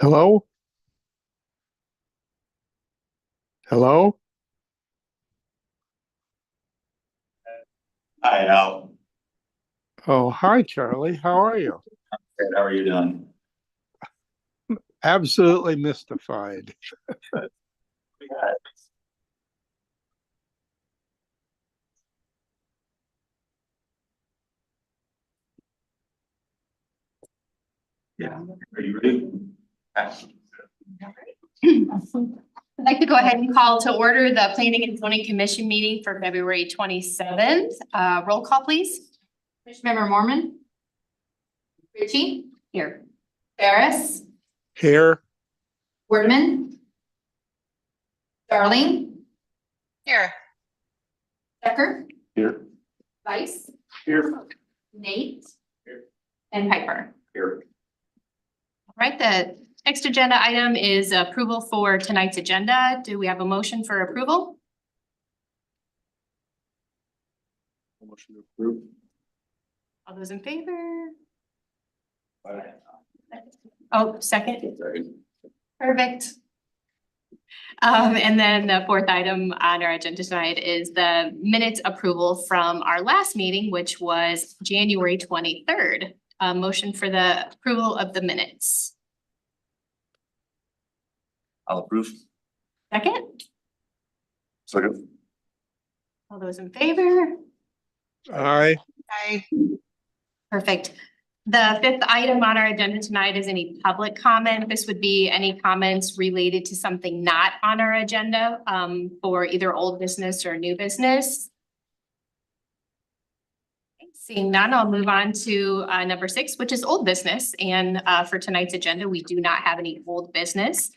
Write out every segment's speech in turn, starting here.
Hello? Hello? Hi, Al. Oh, hi, Charlie. How are you? Good. How are you doing? Absolutely mystified. Yeah. Are you ready? I'd like to go ahead and call to order the Planning and Zoning Commission meeting for February 27th. Roll call, please. Commissioner Mormon. Ritchie. Here. Ferris. Here, Wordman. Darling. Here. Decker. Here. Vice. Here. Nate. Here. And Piper. Here. All right, the next agenda item is approval for tonight's agenda. Do we have a motion for approval? Motion to approve. All those in favor? Aye. Oh, second. Sorry. Perfect. And then the fourth item on our agenda tonight is the minutes approval from our last meeting, which was January 23rd. Motion for the approval of the minutes. I'll approve. Second, Second. all those in favor? aye. Aye. Perfect. The fifth item on our agenda tonight is any public comment. This would be any comments related to something not on our agenda for either old business or new business. Seeing none, I'll move on to number 6, which is old business. And for tonight's agenda, we do not have any old business.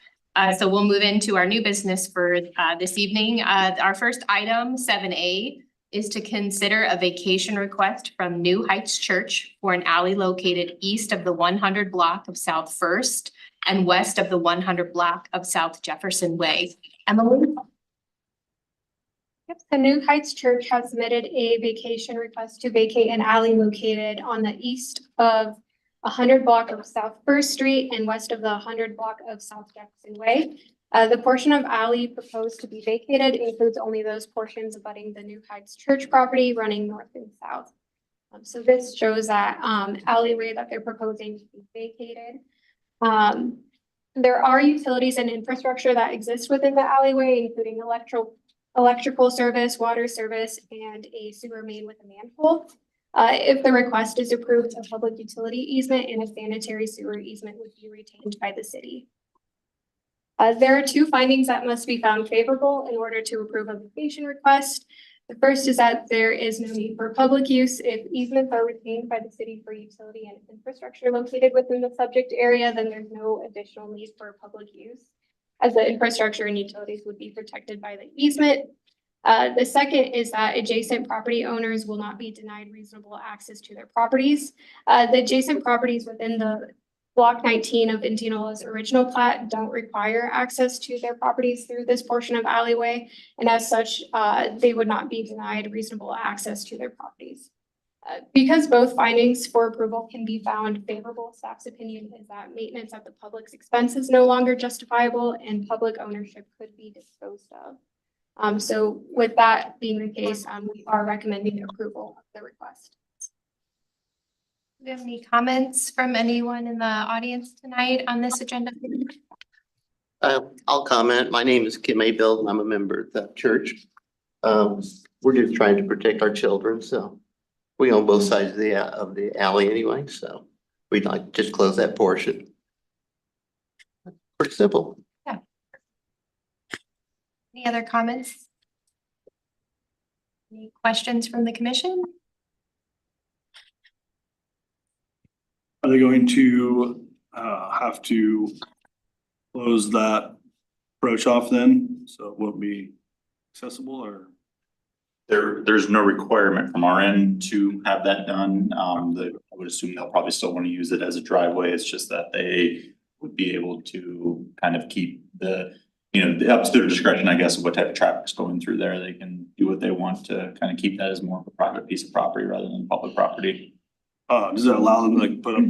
So we'll move into our new business for this evening. Our first item, 7A, is to consider a vacation request from New Heights Church for an alley located east of the 100 block of South First and west of the 100 block of South Jefferson Way. Emily? Yep, the New Heights Church has submitted a vacation request to vacate an alley located on the east of 100 block of South First Street and west of the 100 block of South Jefferson Way. The portion of alley proposed to be vacated includes only those portions abutting the New Heights Church property running north and south. So this shows that alleyway that they're proposing to be vacated. There are utilities and infrastructure that exist within the alleyway, including electrical service, water service, and a sewer main with a manhole. If the request is approved, a public utility easement and a sanitary sewer easement would be retained by the city. There are 2 findings that must be found favorable in order to approve a vacation request. The first is that there is no need for public use. If easements are retained by the city for utility and infrastructure located within the subject area, then there's no additional need for public use, as the infrastructure and utilities would be protected by the easement. The second is that adjacent property owners will not be denied reasonable access to their properties. The adjacent properties within the Block 19 of Indianola's original plat don't require access to their properties through this portion of alleyway, and as such, they would not be denied reasonable access to their properties. Because both findings for approval can be found favorable, staff's opinion is that maintenance at the public's expense is no longer justifiable and public ownership could be disposed of. So with that being the case, we are recommending approval of the request. Do we have any comments from anyone in the audience tonight on this agenda? I'll comment. My name is Kim A. Bill, and I'm a member of the church. We're just trying to protect our children, so we own both sides of the alley anyway, so we'd like to just close that portion. Pretty simple. Any other comments? Any questions from the commission? Are they going to have to close that approach off then? So it won't be accessible, or? There's no requirement from our end to have that done. I would assume they'll probably still want to use it as a driveway. It's just that they would be able to kind of keep up to their discretion, I guess, of what type of traffic's going through there. They can do what they want to kind of keep that as more of a private piece of property rather than public property. Does it allow them to put up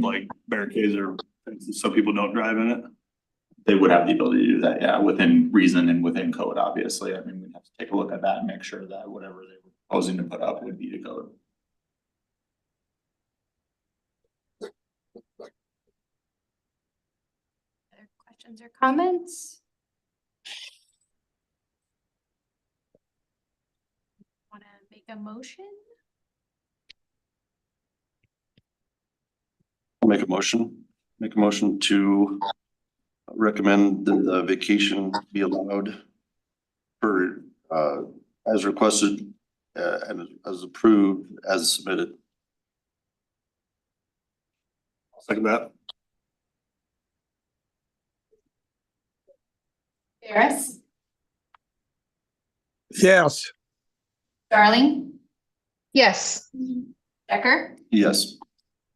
barricades or fences so people don't drive in it? They would have the ability to do that, yeah, within reason and within code, obviously. I mean, we'd have to take a look at that and make sure that whatever they were proposing to put up would be to code. Other questions or comments? Want to make a motion? I'll make a motion to recommend that the vacation be allowed for, as requested, and as approved, as submitted. I'll second that. Harris, Yes. Darling, Yes. Becker, Yes.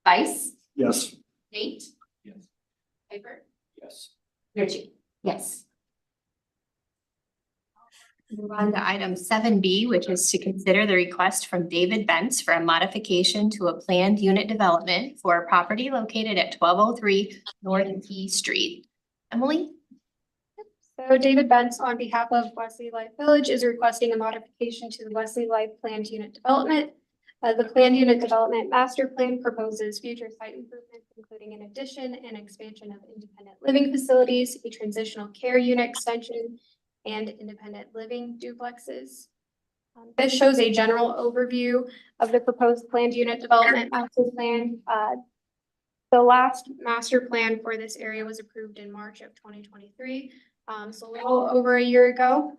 Vice, Yes. Nate, Yes. Piper, Yes. Richie. Yes. Move on to item 7B, which is to consider the request from David Bentz for a modification to a planned unit development for a property located at 1203 North Key Street. Emily? So David Bentz, on behalf of Wesley Life Village, is requesting a modification to the Wesley Life Planned Unit Development. The Planned Unit Development Master Plan proposes future site improvements, including an addition and expansion of independent living facilities, a transitional care unit extension, and independent living duplexes. This shows a general overview of the proposed Planned Unit Development Master Plan. The last master plan for this area was approved in March of 2023. So a little over a year ago.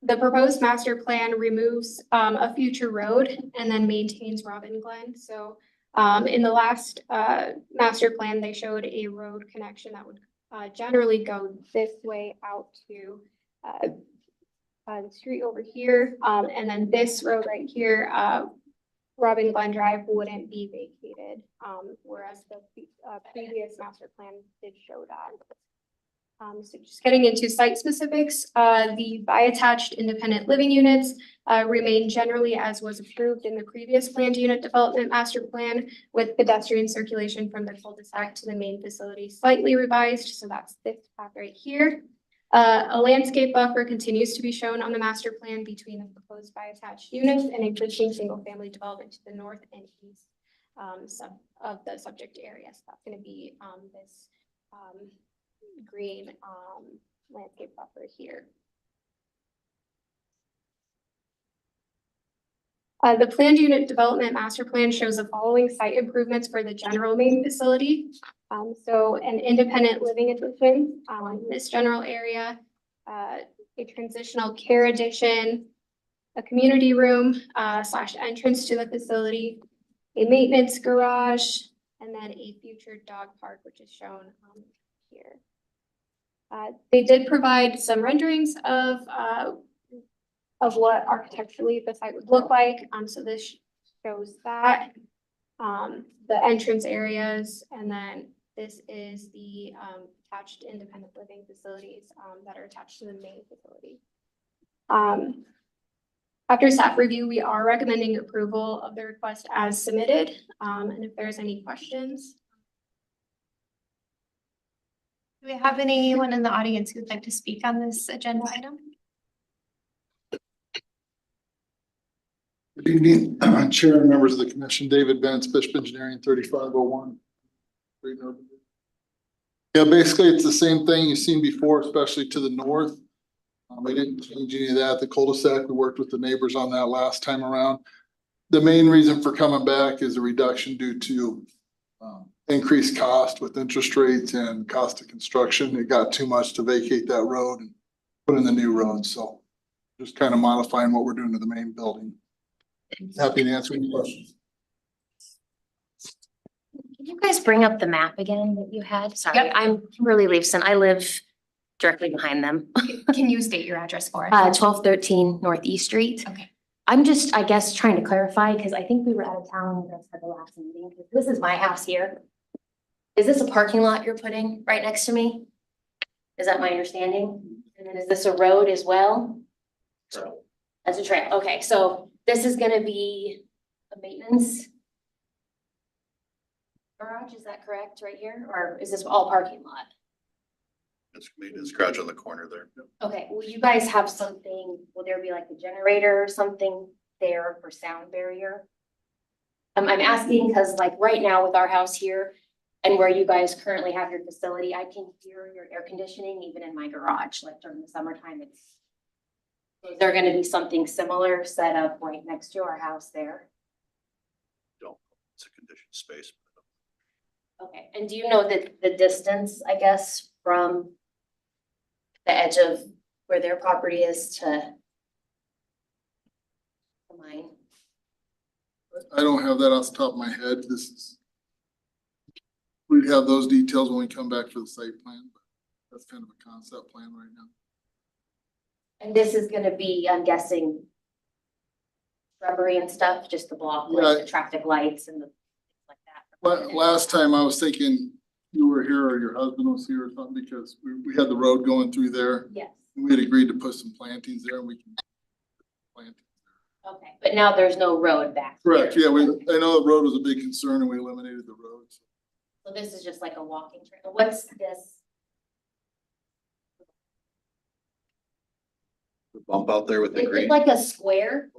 The proposed master plan removes a future road and then maintains Robin Glen. So in the last master plan, they showed a road connection that would generally go this way out to the street over here. And then this road right here, Robin Glen Drive wouldn't be vacated, whereas the previous master plan did show that. So just getting into site specifics, the by-attached independent living units remain generally as was approved in the previous planned unit development master plan, with pedestrian circulation from the cul-de-sac to the main facility slightly revised. So that's this path right here. A landscape buffer continues to be shown on the master plan between the proposed by-attached units and existing single-family development to the north and east of the subject area. So that's going to be this green landscape buffer here. The planned unit development master plan shows the following site improvements for the general main facility. So an independent living addition in this general area, a transitional care addition, a community room slash entrance to the facility, a maintenance garage, and then a future dog park, which is shown here. They did provide some renderings of what architecturally the site would look like. So this shows that, the entrance areas, and then this is the attached independent living facilities that are attached to the main facility. After staff review, we are recommending approval of the request as submitted. And if there's any questions. Do we have anyone in the audience who'd like to speak on this agenda item? Good evening, Chair and members of the commission. David Bentz, Bishop Engineering, 3501. Yeah, basically it's the same thing you've seen before, especially to the north. We didn't change any of that. The cul-de-sac, we worked with the neighbors on that last time around. The main reason for coming back is a reduction due to increased cost with interest rates and cost of construction. It got too much to vacate that road and put in the new road. So just kind of modifying what we're doing to the main building. Happy to answer any questions. Can you guys bring up the map again that you had? Sorry, Yep. I'm Kimberly Leifson. I live directly behind them. Can you state your address for us? 1213 Northeast Street. Okay. I'm just, I guess, trying to clarify, because I think we were out of town when you guys had the last meeting. This is my house here. Is this a parking lot you're putting right next to me? Is that my understanding? And then is this a road as well? So That's a trail. Okay, so this is gonna be a maintenance garage, is that correct, right here? Or is this all parking lot? It's maintenance garage on the corner there. Okay, will you guys have something, will there be like a generator or something there for sound barrier? I'm asking because like right now with our house here and where you guys currently have your facility, I can hear your air conditioning even in my garage, like during the summertime, it's. Is there gonna be something similar set up right next to our house there? It's a conditioned space. Okay, and do you know the distance, I guess, from the edge of where their property is to mine? I don't have that off the top of my head. We'd have those details when we come back for the site plan, but that's kind of a concept plan right now. And this is gonna be, I'm guessing, rubbery and stuff, just the block, Yeah. like the traffic lights and the things like that. Last time I was thinking you were here or your husband was here or something because we had the road going through there. Yes, We had agreed to put some plantings there and we can plant. okay, but now there's no road back here. Correct, yeah, I know the road was a big concern and we eliminated the roads. So this is just like a walking trail. What's this? Bump out there with the It's green. like a square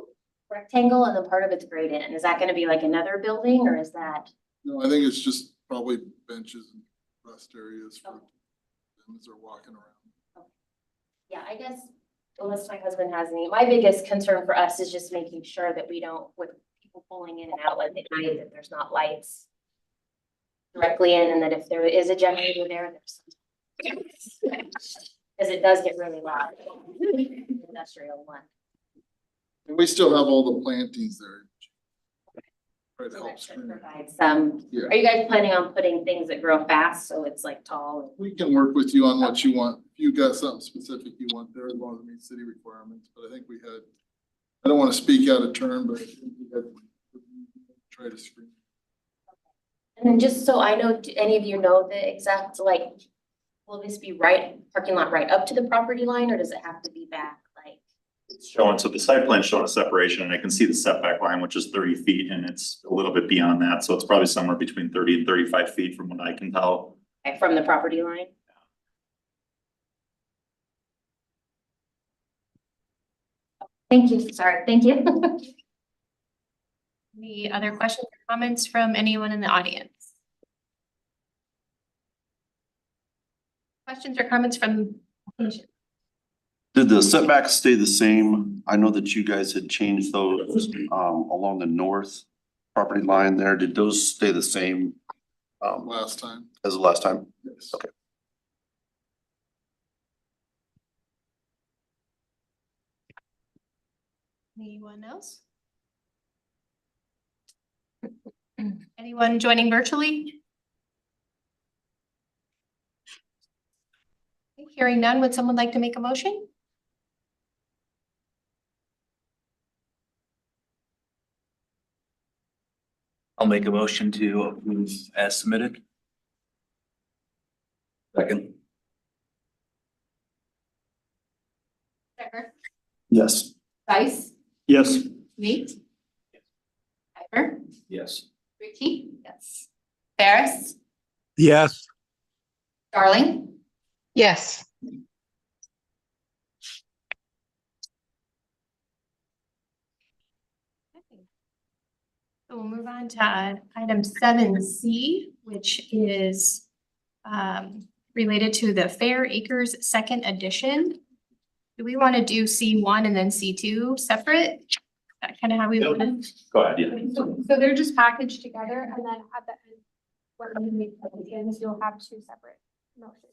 rectangle and then part of it's grayed in. Is that gonna be like another building or is that? No, I think it's just probably benches and rest areas for them as they're walking around. Yeah, I guess unless my husband has any, my biggest concern for us is just making sure that we don't, with people pulling in and out at night, that there's not lights directly in, and that if there is a generator there, there's. Cause it does get really loud. Industrial one. And we still have all the plantings there. Try to So help that should screen it. provide some, Yeah. are you guys planning on putting things that grow fast, so it's like tall? We can work with you on what you want. If you got something specific you want there, as long as it meets city requirements, but I think we had, I don't want to speak out of turn, but I think we had try to screen. And then just so I know, do any of you know the exact, like, will this be parking lot right up to the property line, or does it have to be back, like? It's showing, so the site plan showing a separation and I can see the setback line, which is 30 feet and it's a little bit beyond that. So it's probably somewhere between 30 and 35 feet from what I can tell. From the property line? Thank you, sorry, thank you. Any other questions or comments from anyone in the audience? Questions or comments from? Did the setbacks stay the same? I know that you guys had changed those along the north property line there. Did those stay the same Last time. as the last time? Yes. Okay. Anyone else? Anyone joining virtually? Hearing none, would someone like to make a motion? I'll make a motion to approve as submitted. Second. Becker, Yes. Vice, Yes. Nate? Piper, Yes. Ricky? Yes. Ferris, Yes. Darling? Yes. So we'll move on to item 7C, which is related to the Fair Acres Second Edition. Do we want to do C1 and then C2 separate? That kind of how we Yep. want to? Go ahead, yeah. So they're just packaged together and then at the end, where you make the you'll have two separate motions.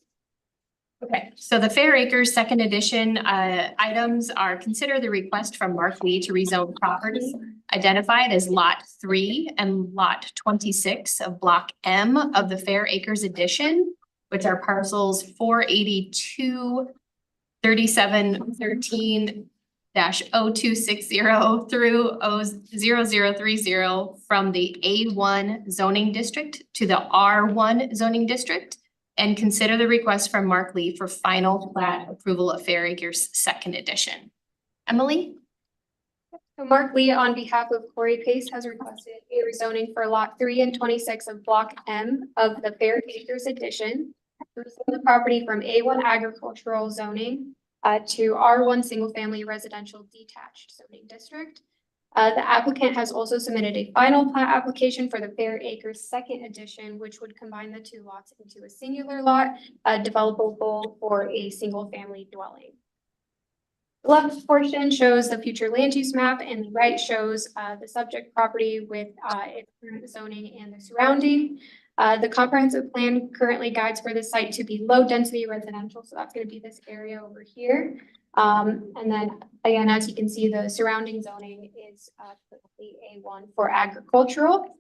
Okay, so the Fair Acres Second Edition items are consider the request from Mark Lee to rezone property identified as Lot 3 and Lot 26 of Block M of the Fair Acres Edition, which are parcels 482, 3713 0260 through 0030 from the A1 zoning district to the R1 zoning district. And consider the request from Mark Lee for final plat approval of Fair Acres Second Edition. Emily? So Mark Lee, on behalf of Corey Pace, has requested a rezoning for lot 3 and 26 of block M of the Fair Acres Edition. to rezone the property from A1 agricultural zoning to R1 single-family residential detached zoning district. The applicant has also submitted a final plat application for the Fair Acres second edition, which would combine the two lots into a singular lot, developable for a single-family dwelling. The left portion shows the future land use map and the right shows the subject property with its current zoning and the surrounding. The comprehensive plan currently guides for the site to be low density residential, so that's going to be this area over here. And then again, as you can see, the surrounding zoning is the A1 for agricultural.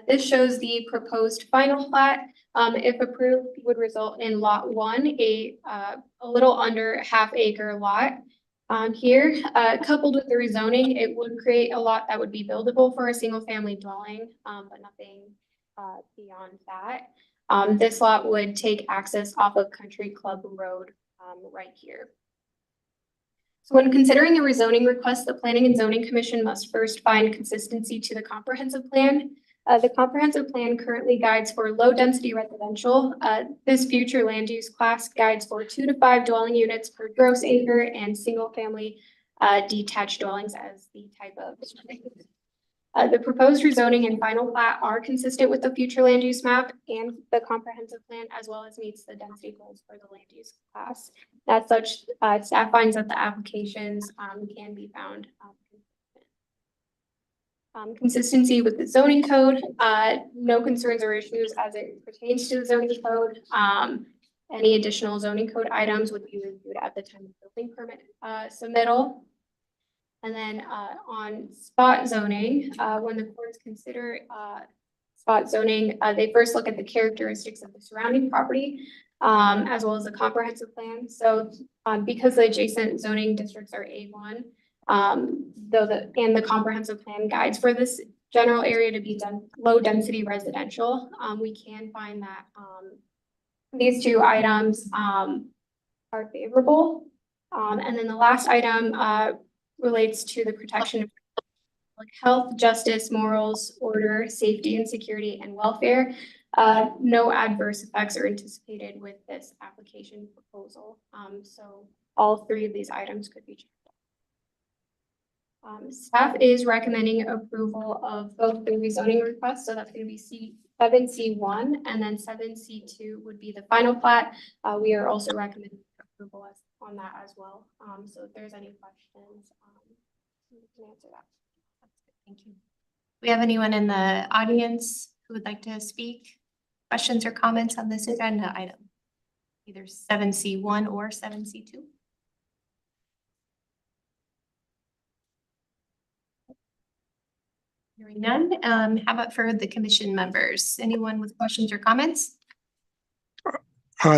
This shows the proposed final plat. If approved, would result in lot 1, a little under half-acre lot. Here, coupled with the rezoning, it would create a lot that would be buildable for a single-family dwelling, but nothing beyond that. This lot would take access off of Country Club Road right here. So when considering a rezoning request, the Planning and Zoning Commission must first find consistency to the comprehensive plan. The comprehensive plan currently guides for low density residential. This future land use class guides for 2 to 5 dwelling units per gross acre and single family detached dwellings as the type of. The proposed rezoning and final plat are consistent with the future land use map and the comprehensive plan, as well as meets the density goals for the land use class. As such, staff finds that the applications can be found consistency with the zoning code, no concerns or issues as it pertains to the zoning code. Any additional zoning code items would be reviewed at the time of building permit submittal. And then on spot zoning, when the courts consider spot zoning, they first look at the characteristics of the surrounding property as well as the comprehensive plan. So because the adjacent zoning districts are A1, though the comprehensive plan guides for this general area to be low density residential, we can find that these two items are favorable. And then the last item relates to the protection of public health, justice, morals, order, safety, and security and welfare. No adverse effects are anticipated with this application proposal. So all 3 of these items could be checked. Staff is recommending approval of both the rezoning requests, so that's going to be 7C1 and then 7C2 would be the final plat. We are also recommending approval on that as well. So if there's any questions, we can answer that. Thank you. We have anyone in the audience who would like to speak? Questions or comments on this agenda item? Either 7C1 or 7C2? Hearing none, how about for the commission members? Anyone with questions or comments?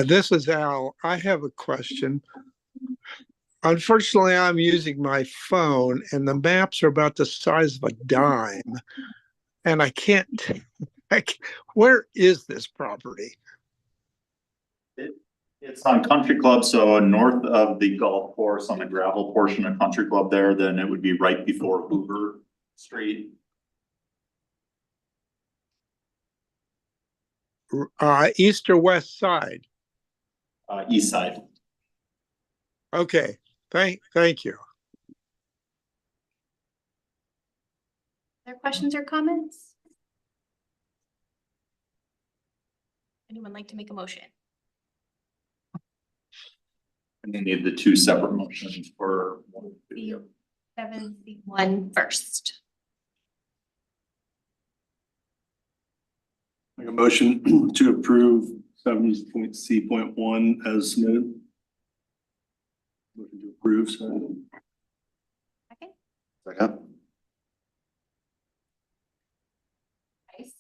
This is Al. I have a question. Unfortunately, I'm using my phone and the maps are about the size of a dime. And I can't, where is this property? It's on Country Club, so north of the golf course on the gravel portion of Country Club there, then it would be right before Hoover Street. East or west side? East side. Okay, thank you. Other questions or comments? Anyone like to make a motion? And they need the 2 separate motions for one. 7C1 first. Make a motion to approve 7.C.1 as submitted. Motion to approve, so. Okay. Second. Nice.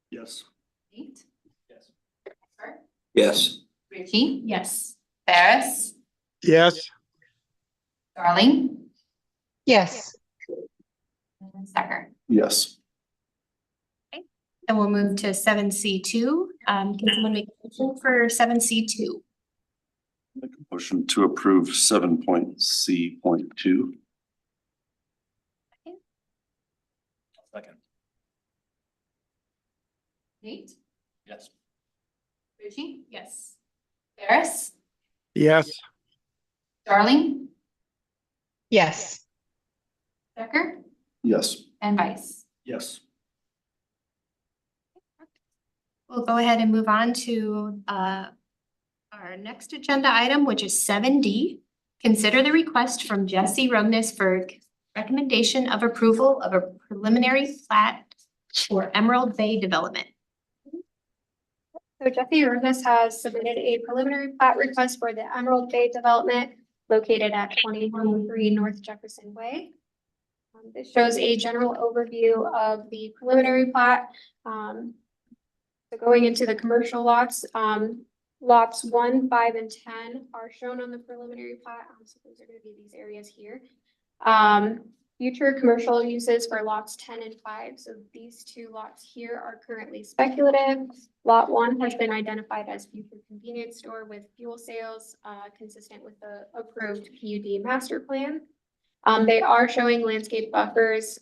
Yes. Nate? Yes. Expert? Yes. Richie? Yes. Ferris? Yes, Darling? Yes, And Stecker. Yes. And we'll move to 7C2. Can someone make a motion for 7C2? Make a motion to approve 7.C.2. Second. Nate? Yes. Tucci? Yes. Harris? Yes. Darling? Yes. Becker? Yes. And Vice? Yes. We'll go ahead and move on to our next agenda item, which is 7D. Consider the request from Jesse Rugnes for recommendation of approval of a preliminary plat for Emerald Bay Development. So Jesse Ernest has submitted a preliminary plat request for the Emerald Bay development located at 2103 North Jefferson Way. This shows a general overview of the preliminary plat. So going into the commercial lots, lots 1, 5, and 10 are shown on the preliminary plat. So those are going to be these areas here. Future commercial uses for lots 10 and 5. So these two lots here are currently speculative. Lot 1 has been identified as future convenience store with fuel sales, consistent with the approved PUD master plan. They are showing landscape buffers,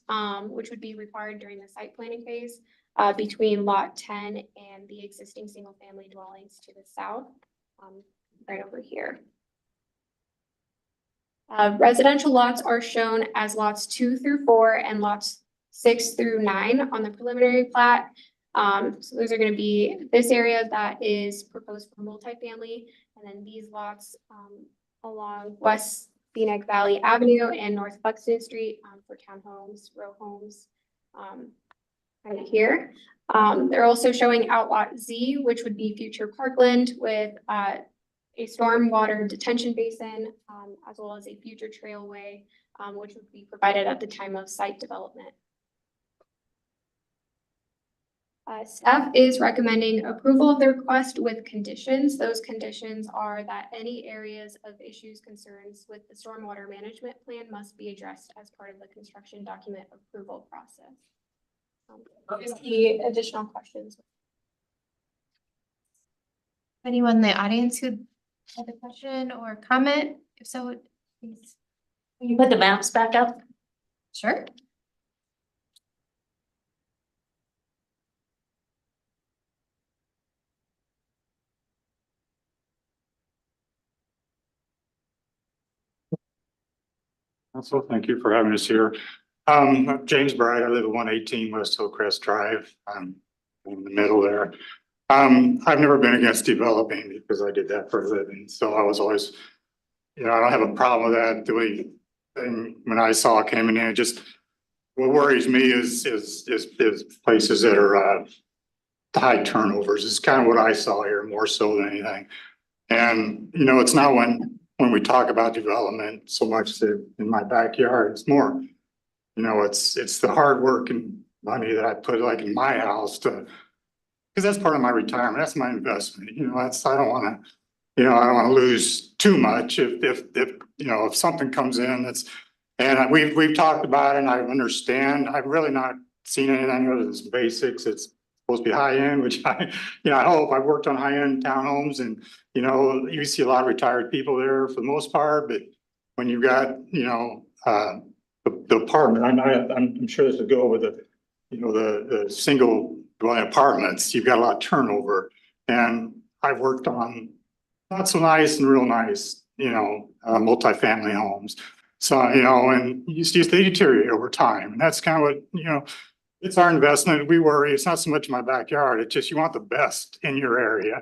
which would be required during the site planning phase, between lot 10 and the existing single family dwellings to the south, right over here. Residential lots are shown as lots 2 through 4 and lots 6 through 9 on the preliminary plat. So those are going to be this area that is proposed for multifamily, and then these lots along West Scenic Valley Avenue and North Buxton Street for townhomes, row homes, right here. They're also showing outlot Z, which would be future parkland with a stormwater detention basin, as well as a future trailway, which would be provided at the time of site development. Staff is recommending approval of the request with conditions. Those conditions are that any areas of issues, concerns with the stormwater management plan must be addressed as part of the construction document approval process. Any additional questions? Anyone in the audience who had a question or comment? If so, please. Can you put the maps back up? Sure. So thank you for having us here. I'm James Bright. I live at 118 West Hillcrest Drive. I'm in the middle there. I've never been against developing because I did that for a living. So I was always, I don't have a problem with that. The way thing when I saw it coming in, just what worries me is places that are high turnovers. It's kind of what I saw here more so than anything. And it's not when we talk about development so much that in my backyard, it's more, it's the hard work and money that I put like in my house because that's part of my retirement. That's my investment. I don't want to lose too much if something comes in and we've talked about it and I understand. I've really not seen anything other than some basics. It's supposed to be high end, which I hope. I've worked on high end townhomes and you see a lot of retired people there for the most part, but when you've got the apartment, I'm sure this would go with the single dwelling apartments. You've got a lot of turnover, and I've worked on not so nice and real nice, multifamily homes. So and they deteriorate over time, and that's kind of what it's our investment. We worry. It's not so much my backyard. It's just you want the best in your area.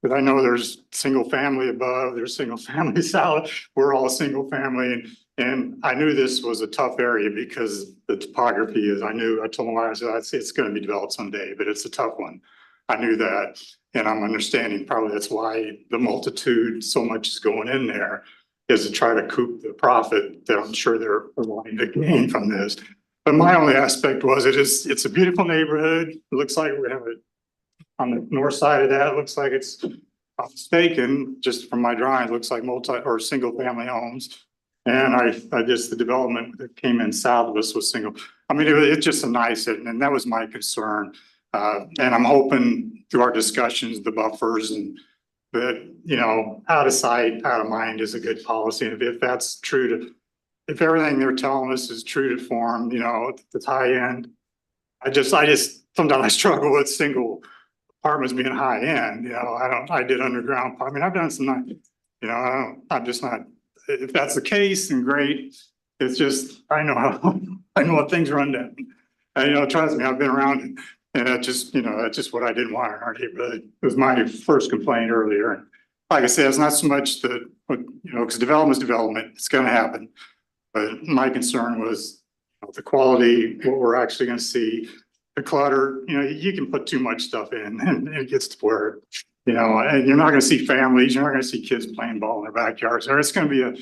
But I know there's single family above, there's single family south. We're all single family. And I knew this was a tough area because the topography is, I told my wife, I said, it's going to be developed someday, but it's a tough one. I knew that. And I'm understanding probably that's why the multitude, so much is going in there, is to try to coop the profit that I'm sure they're wanting to gain from this. But my only aspect was it's a beautiful neighborhood. It looks like we have it on the north side of that. It looks like it's, if I'm mistaken, just from my drawing, it looks like multi or single family homes. And I guess the development that came in south of us was single. I mean, it's just a nice, and that was my concern. And I'm hoping through our discussions, the buffers and that, out of sight, out of mind is a good policy. And if that's true if everything they're telling us is true to form, it's high end. I just sometimes I struggle with single apartments being high end, I did underground, I mean, I've done some, I'm just not, if that's the case, then great. It's just, I know what things run down. And, trust me, I've been around it. And that's just what I didn't want in our neighborhood. It was my first complaint earlier. And like I said, it's not so much because development is development, it's gonna happen. But my concern was the quality, what we're actually gonna see, the clutter, you can put too much stuff in and it gets to where, and you're not gonna see families, you're not gonna see kids playing ball in their backyards, or it's gonna be like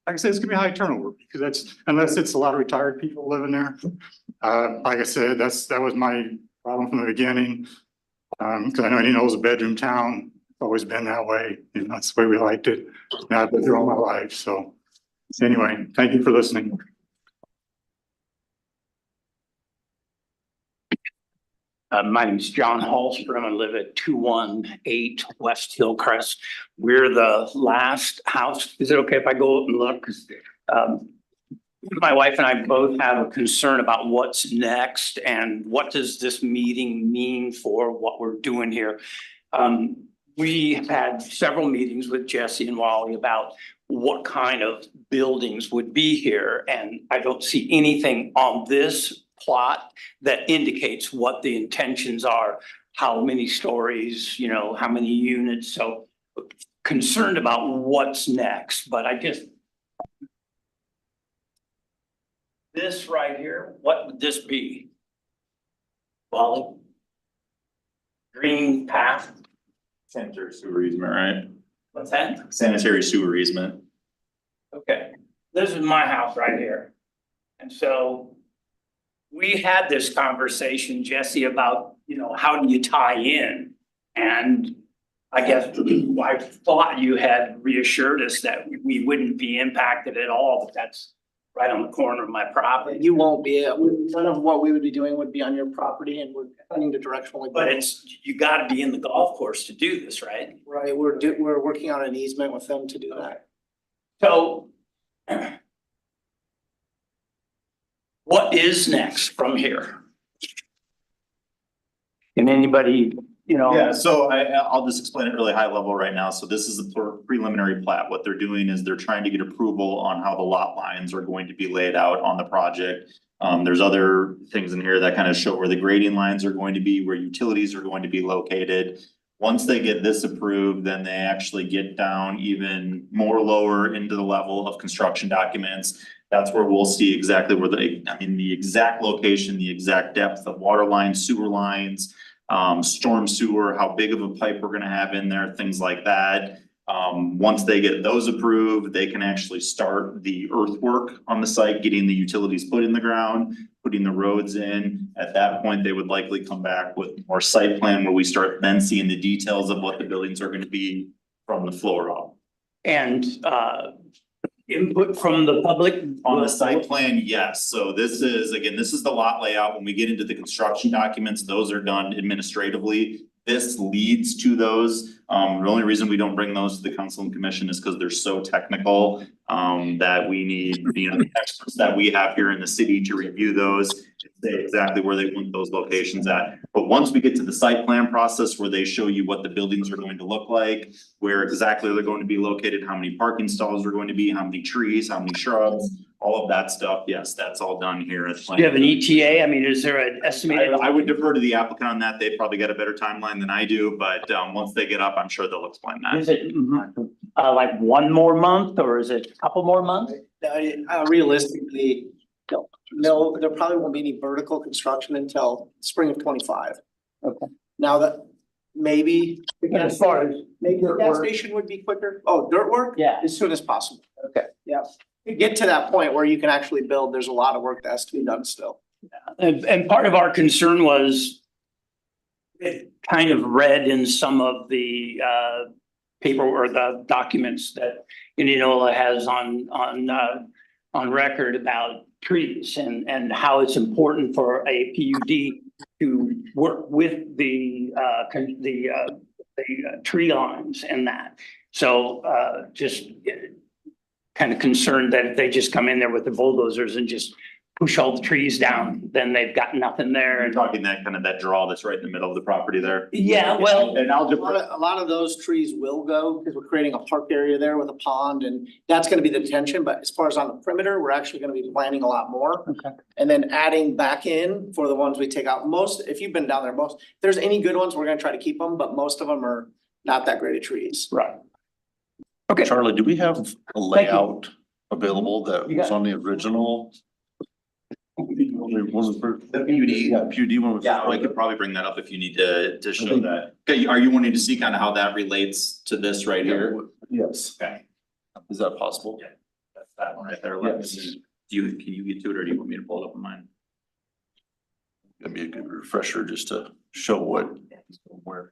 I said, it's gonna be high turnover because unless it's a lot of retired people living there. Like I said, that was my problem from the beginning. Cause I know Indianola's a bedroom town, it's always been that way, that's the way we liked it. And I've been through all my life, so anyway, thank you for listening. My name is John Hallstrom. I live at 218 West Hillcrest. We're the last house. Is it okay if I go up and look? My wife and I both have a concern about what's next and what does this meeting mean for what we're doing here. We have had several meetings with Jesse and Wally about what kind of buildings would be here. And I don't see anything on this plot that indicates what the intentions are, how many stories, how many units. So concerned about what's next, but this right here, what would this be? Wally? Green path? Sanitary sewer easement, right? What's that? Sanitary sewer easement. Okay, this is my house right here. And so we had this conversation, Jesse, about, how do you tie in? And I guess I thought you had reassured us that we wouldn't be impacted at all, but that's right on the corner of my property. You won't be, none of what we would be doing would be on your property, and we're planning to directionally. But you gotta be in the golf course to do this, right? Right, we're working on an easement with them to do that. So what is next from here? Can anybody, Yeah, so I'll just explain it really high level right now. So this is a preliminary plat. What they're doing is they're trying to get approval on how the lot lines are going to be laid out on the project. There's other things in here that kind of show where the grading lines are going to be, where utilities are going to be located. Once they get this approved, then they actually get down even more lower into the level of construction documents. That's where we'll see exactly where the exact location, the exact depth of water lines, sewer lines, storm sewer, how big of a pipe we're gonna have in there, things like that. Once they get those approved, they can actually start the earthwork on the site, getting the utilities put in the ground, putting the roads in. At that point, they would likely come back with more site plan where we start then seeing the details of what the buildings are gonna be from the floor up. and input from the public? On the site plan, yes. So this is the lot layout. When we get into the construction documents, those are done administratively. This leads to those. The only reason we don't bring those to the council and commission is because they're so technical, that we need, the experts that we have here in the city to review those, say exactly where they want those locations at. But once we get to the site plan process where they show you what the buildings are going to look like, where exactly they're going to be located, how many parking stalls are going to be, how many trees, how many shrubs, all of that stuff, yes, that's all done here at the. Do you have an ETA? I mean, is there an estimated? I would defer to the applicant on that. They probably got a better timeline than I do, but once they get up, I'm sure they'll explain that. Is it like one more month or is it a couple more months? Realistically, no, there probably won't be any vertical construction until spring of 25. Okay. Now that maybe As far as maybe the dirt gas work? station would be quicker. Oh, dirt work? Yeah. As soon as possible. Okay. Yeah. To get to that point where you can actually build, there's a lot of work that has to be done still. And part of our concern was it kind of read in some of the paper or the documents that Indianola has on record about trees and how it's important for a PUD to work with the tree lines and that. So just kind of concerned that if they just come in there with the bulldozers and just push all the trees down, then they've got nothing there. You're And talking that kind of that draw that's right in the middle of the property there. yeah, well, And A lot of those trees will go because we're creating a park area there with a pond and that's gonna be the tension. But as far as on the perimeter, we're actually gonna be planting a lot more. okay. And then adding back in for the ones we take out. Most, if you've been down there, if there's any good ones, we're gonna try to keep them, but most of them are not that great of trees. Right. Okay. Charlie, do we have a layout available that You got was on the original? Was it for? The PUD. Yeah, PUD one was. Yeah, we could probably bring that up if you need to show that. Okay, are you wanting to see kind of how that relates to this right here? Yes. Okay, Is that possible? Yeah. that's that one right there. Let me Yes. see. Can you get to it or do you want me to pull it up on mine? It'd be a good refresher just to show what, where.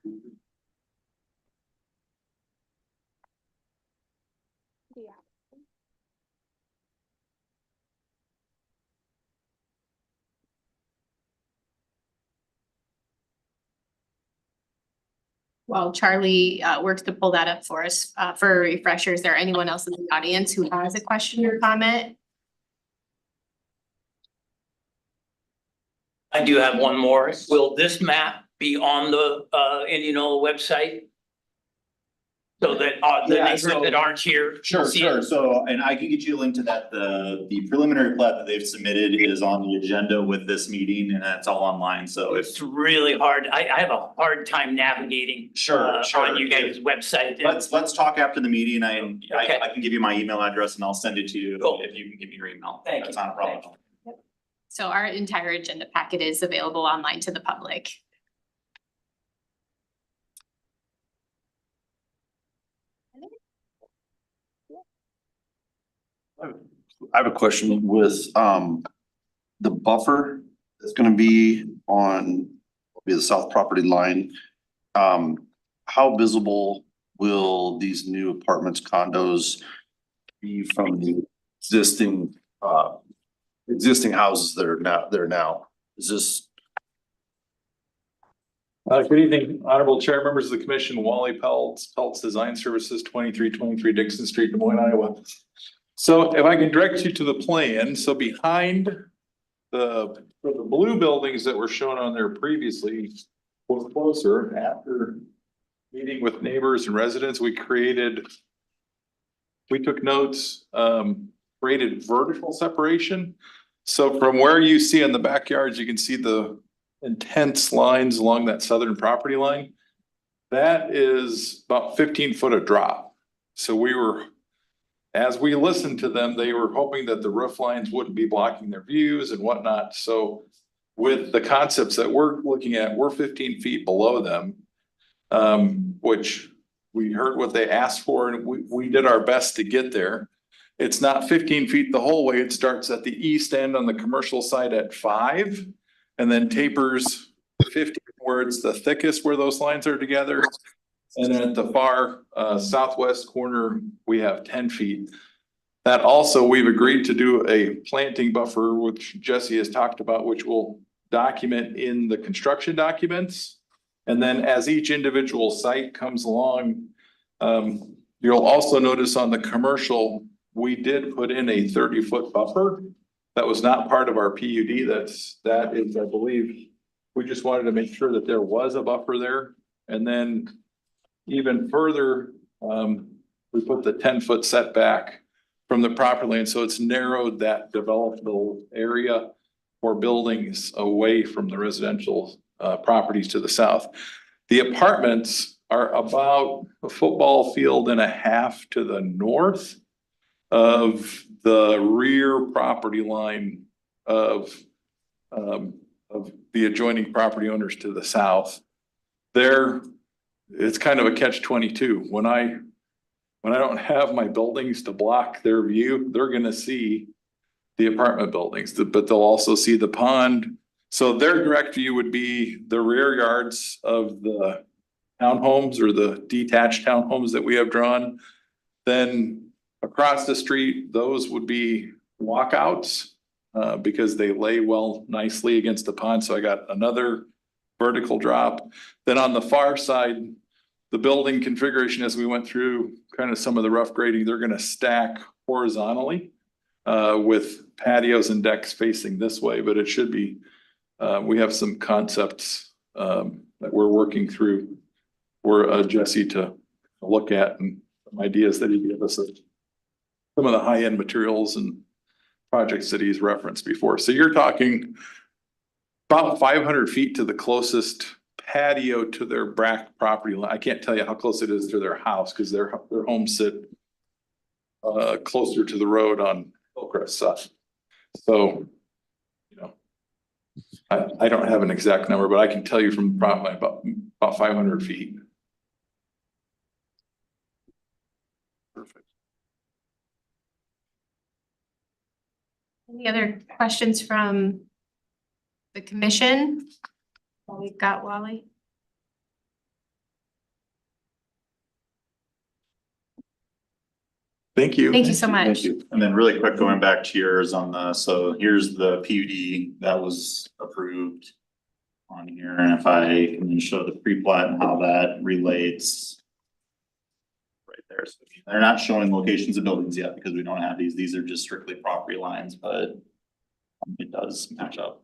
While Charlie works to pull that up for us, for a refresher, is there anyone else in the audience who has a question or comment? I do have one more. Will this map be on the Indianola website? So that the Yeah, neighbors so- that aren't here. Sure, see sure. it? So, and I can get you a link to that. The preliminary plat that they've submitted is on the agenda with this meeting and it's all online. So if, It's really hard. I have a hard time navigating. Sure, sure. On you guys' website. let's talk after the meeting. Okay. I can give you my email address and I'll send it to you Cool. if you can give me your email. Thank That's you. not a problem. So our entire agenda packet is available online to the public. I have a question with, the buffer that's gonna be on, the south property line. How visible will these new apartments, condos be from the existing, existing houses that are there now? Is this? Good evening, honorable chair, members of the commission, Wally Peltz, Peltz Design Services, 2323 Dixon Street, Des Moines, Iowa. So if I can direct you to the plan, so behind the blue buildings that were shown on there previously was closer. After meeting with neighbors and residents, we took notes, created vertical separation. So from where you see in the backyards, you can see the intense lines along that southern property line. That is about 15 foot of drop. So as we listened to them, they were hoping that the roof lines wouldn't be blocking their views and whatnot. So with the concepts that we're looking at, we're 15 feet below them. Which we heard what they asked for and we did our best to get there. It's not 15 feet the whole way. It starts at the east end on the commercial side at 5 and then tapers 50 where it's the thickest where those lines are together. And then at the far southwest corner, we have 10 feet. That also, we've agreed to do a planting buffer, which Jesse has talked about, which we'll document in the construction documents. And then as each individual site comes along, you'll also notice on the commercial, we did put in a 30-foot buffer. That was not part of our PUD. That is, I believe, we just wanted to make sure that there was a buffer there. And then even further, we put the 10-foot setback from the property line. So it's narrowed that developable area for buildings away from the residential properties to the south. The apartments are about a football field and a half to the north of the rear property line of the adjoining property owners to the south. It's kind of a catch-22. When I don't have my buildings to block their view, they're gonna see the apartment buildings, but they'll also see the pond. So their direct view would be the rear yards of the townhomes or the detached townhomes that we have drawn. Then across the street, those would be walkouts because they lay well nicely against the pond. So I got another vertical drop. Then on the far side, the building configuration, as we went through kind of some of the rough grading, they're gonna stack horizontally. with patios and decks facing this way, but it should be, we have some concepts that we're working through for Jesse to look at, and some ideas that he gave us of some of the high-end materials and projects that he's referenced before. So you're talking about 500 feet to the closest patio to their back property line. I can't tell you how close it is to their house because their homes sit closer to the road on Hillcrest side. So, you know, I don't have an exact number, but I can tell you from probably about 500 feet. Perfect. Any other questions from the commission? Well, we've got Wally. Thank you. Thank you so much. Thank you. And then really quick, going back to yours on the, so here's the PUD that was approved on here. And if I can show the pre-plat and how that relates right there. So they're not showing locations of buildings yet because we don't have these. These are just strictly property lines, but it does match up.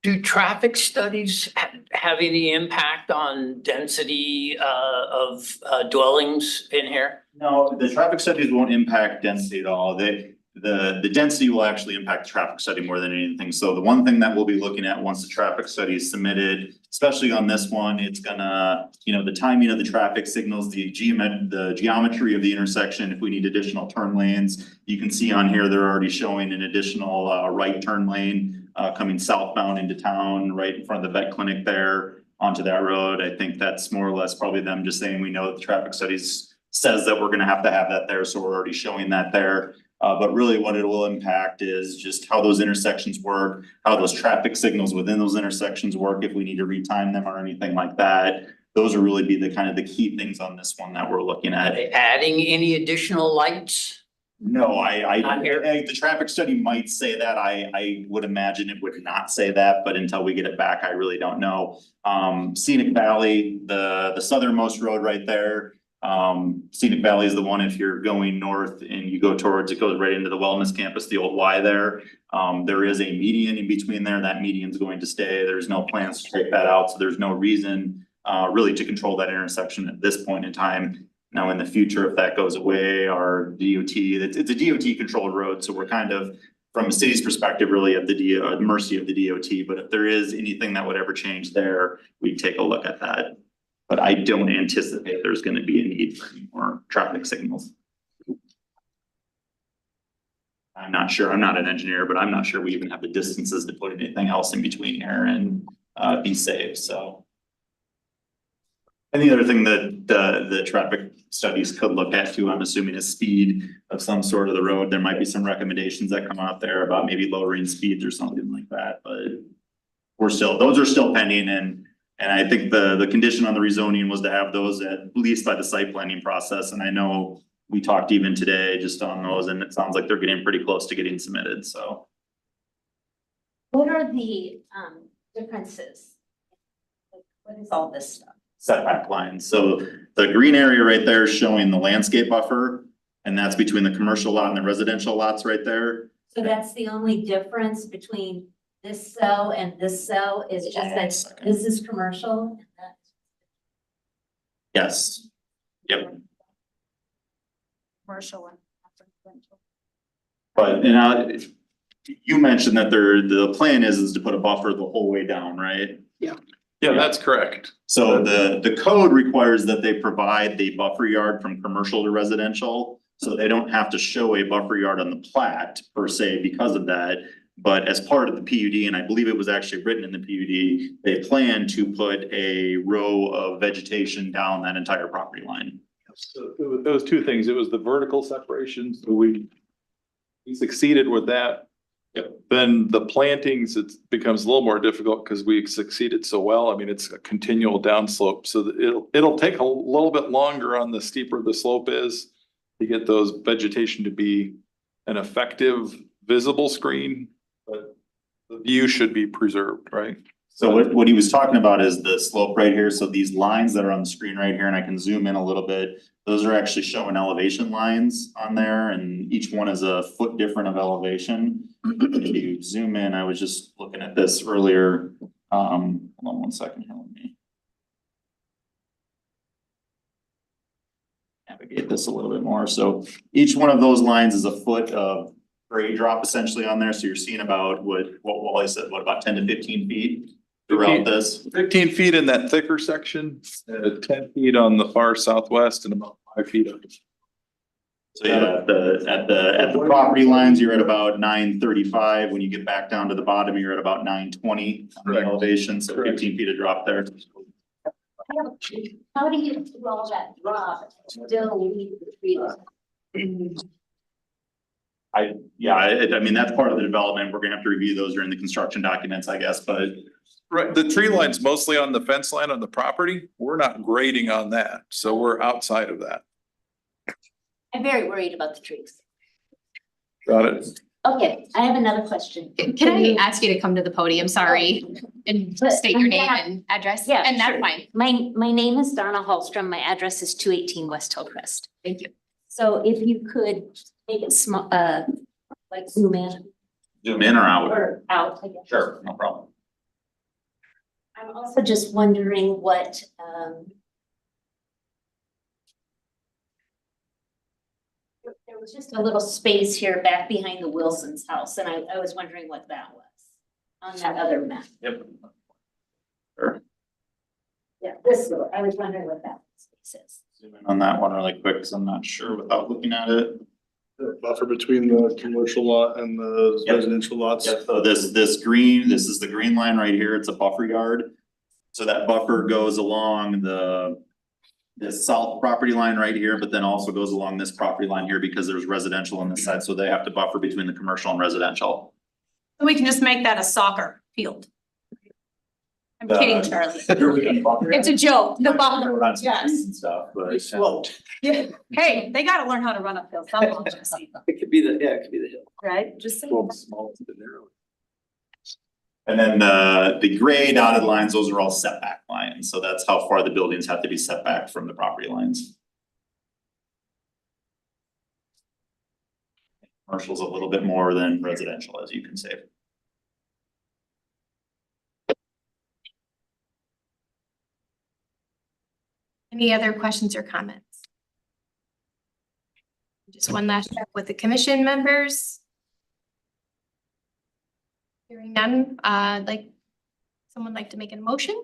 Do traffic studies have any impact on density of dwellings in here? No, the traffic studies won't impact density at all. The density will actually impact the traffic study more than anything. So the one thing that we'll be looking at once the traffic study is submitted, especially on this one, it's gonna, you know, the timing of the traffic signals, the geometry of the intersection, if we need additional turn lanes. You can see on here, they're already showing an additional right turn lane coming southbound into town, right in front of the vet clinic there onto that road. I think that's more or less probably them just saying, we know that the traffic studies says that we're gonna have to have that there, so we're already showing that there. But really what it will impact is just how those intersections work, how those traffic signals within those intersections work, if we need to retime them or anything like that. Those will really be the kind of the key things on this one that we're looking Are at. they adding any additional lights? No, Not here. the traffic study might say that. I would imagine it would not say that, but until we get it back, I really don't know. Scenic Valley, the southernmost road right there. Scenic Valley is the one if you're going north and you go towards, it goes right into the wellness campus, the old Y there. There is a median in between there. That median's going to stay. There's no plans to take that out, so there's no reason really to control that intersection at this point in time. Now, in the future, if that goes away, our DOT, it's a DOT controlled road, so we're kind of, from a city's perspective, really at the mercy of the DOT. But if there is anything that would ever change there, we'd take a look at that. But I don't anticipate there's gonna be a need for any more traffic signals. I'm not sure, I'm not an engineer, but I'm not sure we even have the distances to put anything else in between here and be safe, so. And the other thing that the traffic studies could look at too, I'm assuming, is speed of some sort of the road. There might be some recommendations that come out there about maybe lowering speeds or something like that, but those are still pending, and I think the condition on the rezoning was to have those at least by the site planning process. And I know we talked even today just on those, and it sounds like they're getting pretty close to getting submitted, so. What are the differences? Like, what is all this stuff? Setback lines. So the green area right there is showing the landscape buffer, and that's between the commercial lot and the residential lots right there. So that's the only difference between this cell and this cell is just that this is commercial. And that's Yes. Yep. commercial and residential. But, and you mentioned that the plan is to put a buffer the whole way down, right? Yeah, that's correct. So the code requires that they provide the buffer yard from commercial to residential. So they don't have to show a buffer yard on the plat per se because of that. But as part of the PUD, and I believe it was actually written in the PUD, they plan to put a row of vegetation down that entire property line. So it was two things. It was the vertical separation, so we succeeded with that. Yep. Then the plantings, it becomes a little more difficult because we succeeded so well. I mean, it's a continual downslope, so it'll take a little bit longer on the steeper the slope is to get those vegetation to be an effective visible screen, but the view should be preserved, right? So what he was talking about is the slope right here. So these lines that are on the screen right here, and I can zoom in a little bit. Those are actually showing elevation lines on there, and each one is a foot different of elevation. If you zoom in, I was just looking at this earlier. Hold on one second here, let me navigate this a little bit more. So each one of those lines is a foot of grade drop essentially on there. So you're seeing about what Wally said, what, about 10 to 15 feet throughout this? 15 feet in that thicker section, 10 feet on the far southwest, and about 5 feet up. So yeah, at the property lines, you're at about 935. When you get back down to the bottom, you're at about 920 on the Correct. elevation, so Correct. 15 feet of drop there. How do you do all that drop, still leave the trees? I mean, that's part of the development. We're gonna have to review those during the construction documents, I guess, but Right, the tree line's mostly on the fence line on the property. We're not grading on that, so we're outside of that. I'm very worried about the trees. Got it? Okay, I have another question. Can I ask you to come to the podium, sorry, and But state your name yeah. and address? Yeah, And that's sure. fine, My name is Donna Hallstrom. My address is 218 West Hillcrest. thank you. So if you could make it small, like zoom in zoom in or out. or out, I guess. Sure, no problem. I'm also just wondering what, there was just a little space here back behind the Wilson's house, and I was wondering what that was on that other map. Yep. Sure. Yeah, this, I was wondering what that space is. Zoom in on that one really quick, because I'm not sure without looking at it. The buffer between the commercial lot and the Yep. residential lots. Yeah, so this is the green line right here. It's a buffer yard. So that buffer goes along the south property line right here, but then also goes along this property line here because there's residential on this side, so they have to buffer between the commercial and residential. We can just make that a soccer field. I'm kidding, Charlie. It's a joke, the buffer, yes. And stuff, but. Yeah. Hey, they gotta learn how to run uphill somehow, Jesse, It could be the hill. right? Just saying. And then the gray dotted lines, those are all setback lines, so that's how far the buildings have to be set back from the property lines. Commercial's a little bit more than residential, as you can see. Any other questions or comments? Just one last check with the commission members. Hearing none, someone like to make a motion?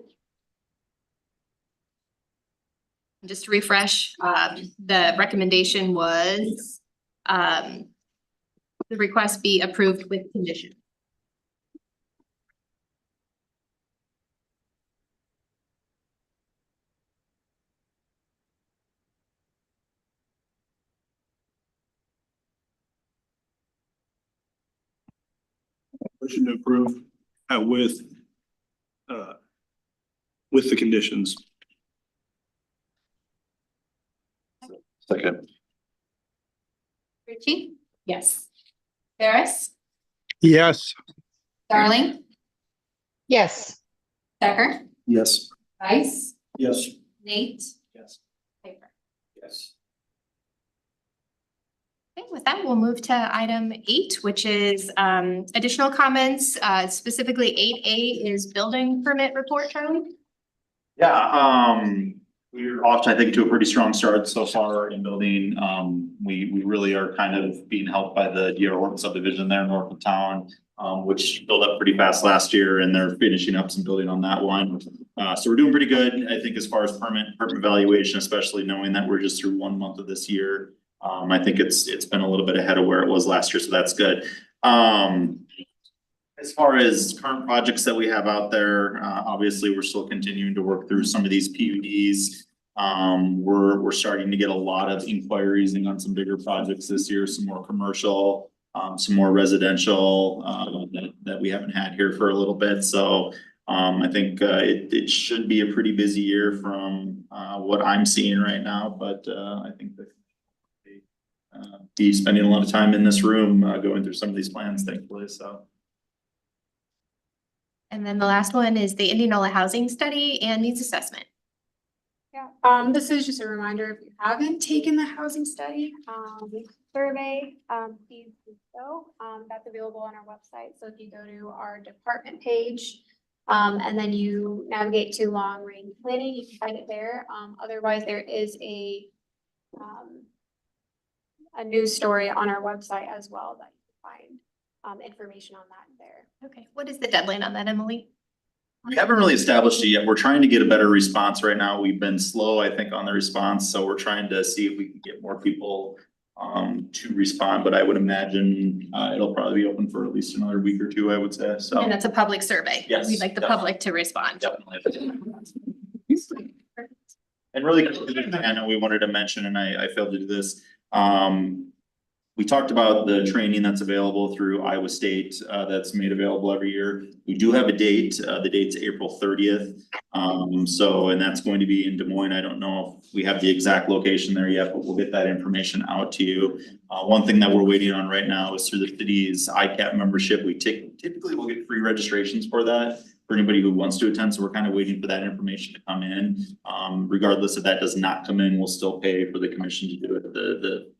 Just to refresh, the recommendation was, the request be approved with condition. Motion to approve with the conditions. Second. Richie? Yes. Ferris? Yes. Darling? Yes. Becker? Yes. Rice? Yes. Nate? Yes. Piper? Yes. Okay, with that, we'll move to item 8, which is additional comments, specifically 8A is building permit report, Charlie. Yeah, we're off, I think, to a pretty strong start so far in building. We really are kind of being helped by the DR Horton subdivision there north of town, which built up pretty fast last year, and they're finishing up some building on that one. So we're doing pretty good, I think, as far as permit evaluation, especially knowing that we're just through 1 month of this year. I think it's been a little bit ahead of where it was last year, so that's good. As far as current projects that we have out there, obviously, we're still continuing to work through some of these PUDs. We're starting to get a lot of inquiries in on some bigger projects this year, some more commercial, some more residential, that we haven't had here for a little bit. So I think it should be a pretty busy year from what I'm seeing right now, but I think that be spending a lot of time in this room going through some of these plans, thankfully, so. And then the last one is the Indianola Housing Study and Needs Assessment. Yeah, this is just a reminder, if you haven't taken the housing study, survey, please do so. That's available on our website. So if you go to our department page, and then you navigate to long range planning, you can find it there. Otherwise, there is a news story on our website as well that you can find, information on that there. Okay, what is the deadline on that, Emily? We haven't really established it yet. We're trying to get a better response right now. We've been slow, I think, on the response, so we're trying to see if we can get more people to respond, but I would imagine it'll probably be open for at least another week or two, I would say, so. And that's a public survey. Yes, We'd like the definitely. public to respond. Definitely. And really, I know we wanted to mention, and I failed to do this, we talked about the training that's available through Iowa State, that's made available every year. We do have a date, the date's April 30th. And that's going to be in Des Moines. I don't know if we have the exact location there yet, but we'll get that information out to you. One thing that we're waiting on right now is through the city's ICAP membership. We typically will get free registrations for that, for anybody who wants to attend, so we're kind of waiting for that information to come in. Regardless if that does not come in, we'll still pay for the commission to do it.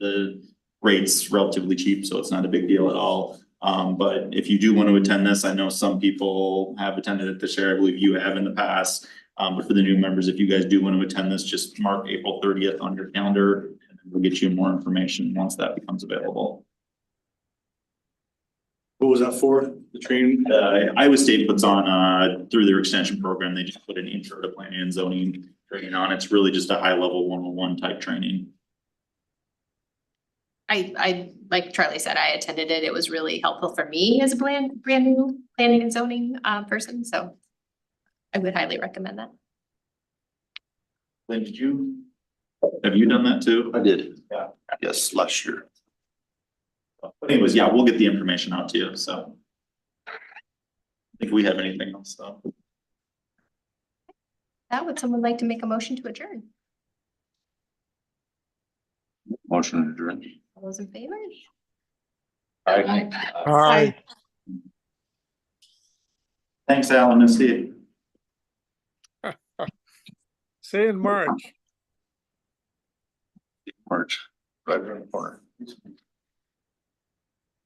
The rate's relatively cheap, so it's not a big deal at all. But if you do want to attend this, I know some people have attended it this year, I believe you have in the past. But for the new members, if you guys do want to attend this, just mark April 30th on your calendar, and then we'll get you more information once that becomes available. What was that for? The training? Iowa State puts on, through their extension program, they just put an intro to planning and zoning training on. It's really just a high level 101 type training. I, like Charlie said, I attended it. It was really helpful for me as a brand new planning and zoning person, so I would highly recommend that. Lynn, have you done that too? I did. Yeah. Yes, last year. But anyways, yeah, we'll get the information out to you, so. I think we have anything else, though. That would someone like to make a motion to adjourn? Motion to adjourn. All those in favor? Aye. Thanks, Alan and Steve. See you in March. March, right around the corner.